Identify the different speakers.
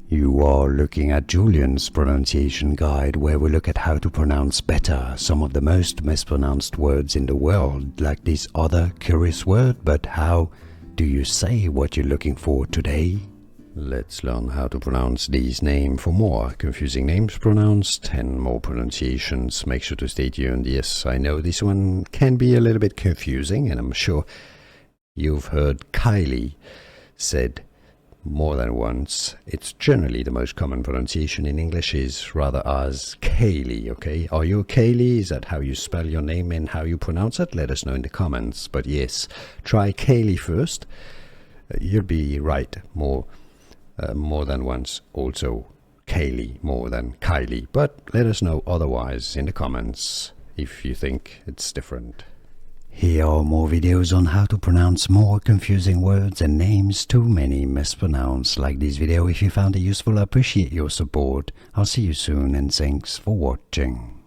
Speaker 1: You are looking at Julian's pronunciation guide, where we look at how to pronounce better some of the most mispronounced words in the world, like this other curious word. But how do you say what you're looking for today? Let's learn how to pronounce these names. For more confusing names pronounced and more pronunciations, make sure to stay tuned. Yes, I know this one can be a little bit confusing, and I'm sure you've heard Caylee said more than once. It's generally the most common pronunciation in English is rather as Caylee, okay? Are you Caylee? Is that how you spell your name and how you pronounce it? Let us know in the comments. But yes, try Caylee first. You'll be right more than once. Also Caylee more than Caylee. But let us know otherwise in the comments if you think it's different. Here are more videos on how to pronounce more confusing words and names too many mispronounced. Like this video if you found it useful. I appreciate your support. I'll see you soon and thanks for watching.